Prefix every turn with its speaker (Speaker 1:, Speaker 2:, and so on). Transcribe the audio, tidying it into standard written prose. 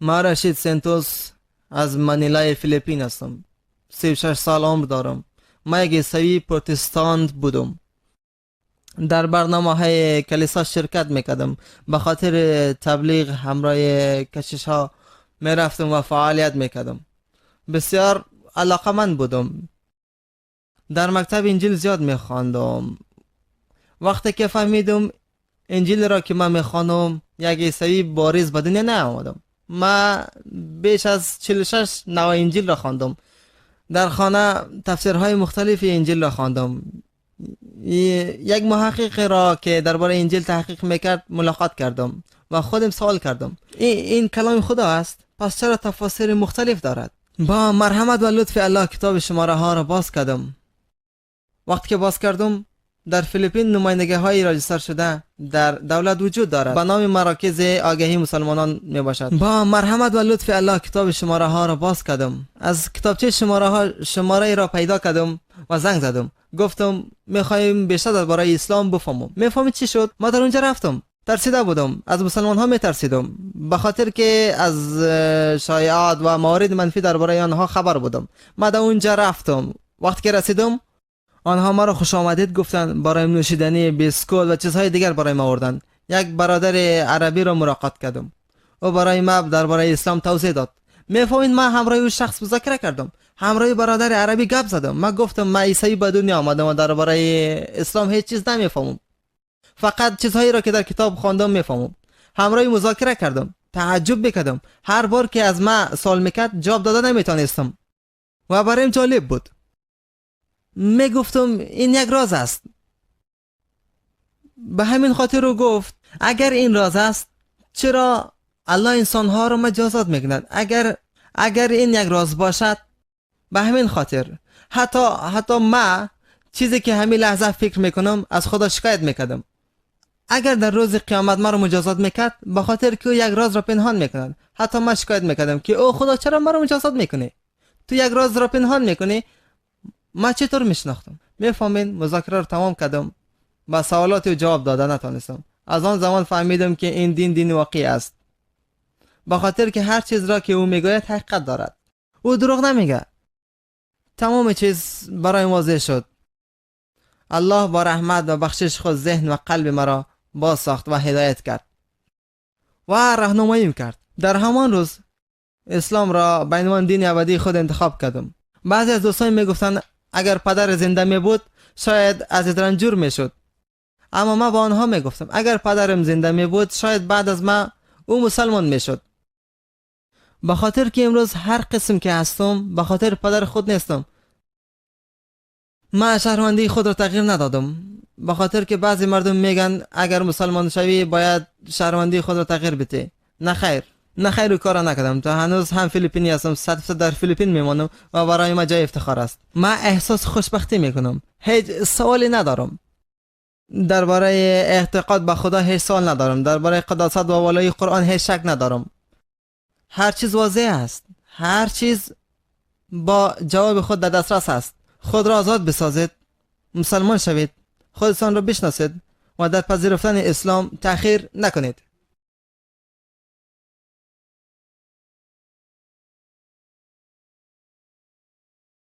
Speaker 1: ما رشید سنتوس از منیلای فیلیپین هستم. 36 سال عمر دارم. ما یک عیسوی پروتستانت بودم. در برنامه های کلیسا شرکت میکردم. به خاطر تبلیغ همراه کشیش ها میرفتم و فعالیت میکردم. بسیار علاقمند بودم. در مکتب انجیل زیاد میخواندم. وقتی که فهمیدم انجیل را که من میخوانم یک عیسوی باریز به دنیا نیامدم. ما بیش از 46 نوع انجیل را خواندم. در خانه تفسیرهای مختلف انجیل را خواندم. یک محقق را که درباره انجیل تحقیق میکرد ملاقات کردم و خودم سوال کردم این کلام خدا است؟ پس چرا تفاسیر مختلف دارد؟ با مرحمت و لطف الله کتاب شماره ها را باز کردم. وقتی که باز کردم در فیلیپین نمایندگی های راجستر شده در دولت وجود دارد به نام مراکز آگهی مسلمانان می باشد. با مرحمت و لطف الله کتاب شماره ها را باز کردم. از کتابچه شماره را پیدا کردم و زنگ زدم. گفتم میخوایم بیشتر درباره اسلام بفهمم. میفهمید چی شد؟ ما در اونجا رفتم. ترسیده بودم. از مسلمان ها میترسیدم به خاطر که از شایعات و موارد منفی درباره آنها خبر بودم. ما در اونجا رفتم. وقتی که رسیدم آنها ما را خوش آمدید گفتند. برای نوشیدنی بیسکوت و چیزهای دیگر برای ما آوردند. یک برادر عربی را ملاقات کردم. او برای ما درباره اسلام توضیح داد. میفهمید ما همراه او شخص مذاکره کردم. همراه برادر عربی گپ زدم. ما گفتم ما عیسی به دنیا آمدم و درباره اسلام هیچ چیز نمیفهمم. فقط چیزهایی را که در کتاب خواندم میفهمم. همراه مذاکره کردم. تعجب میکردم. هر بار که از ما سوال میکرد جواب داده نمیتونستم و برایم جالب بود. میگفتم این یک راز است. به همین خاطر رو گفت اگر این راز است چرا الله انسانها را مجازات میکند؟ اگر این یک راز باشد به همین خاطر حتی ما چیزی که همین لحظه فکر میکنم از خدا شکایت میکردم. اگر در روز قیامت ما را مجازات میکرد به خاطر که او یک راز را پنهان میکند. حتی ما شکایت میکردم که او خدا چرا ما را مجازات میکنه؟ تو یک راز را پنهان میکنی. ما چطور میشناختم؟ میفهمین؟ مذاکره رو تمام کردم. با سوالات و جواب داده نتونستم. از آن زمان فهمیدم که این دین واقعی است. به خاطر که هر چیز را که او میگوید حقیقت دارد. او دروغ نمیگه. تمام چیز برای واضح شد. الله با رحمت و بخشش خود ذهن و قلب مرا باز ساخت و هدایت کرد و راهنمایی کرد. در همان روز اسلام را به عنوان دین ابدی خود انتخاب کردم. بعضی از دوستان میگفتن اگر پدر زنده می بود شاید از رنجور میشد. اما ما با آنها میگفتم اگر پدرم زنده می بود شاید بعد از ما او مسلمان میشد. به خاطر که امروز هر قسم که هستم به خاطر پدر خود نیستم. ما شهروندی خود را تغییر ندادم. به خاطر که بعضی مردم میگن اگر مسلمان شوی باید شهروندی خود را تغییر بدی. نه خیر، کارا نکردم. تا هنوز هم فیلیپینی هستم. 100% در فیلیپین میمانم و برای ما جای افتخار است. ما احساس خوشبختی میکنم. هیچ سوالی ندارم. درباره اعتقاد به خدا هیچ سوال ندارم. درباره قداست و والای قرآن هیچ شک ندارم. هر چیز واضح است. هر چیز با جواب خود در دسترس است. خود را آزاد بسازید. مسلمان شوید. خودتان را بشناسید و در پذیرفتن اسلام تأخیر نکنید.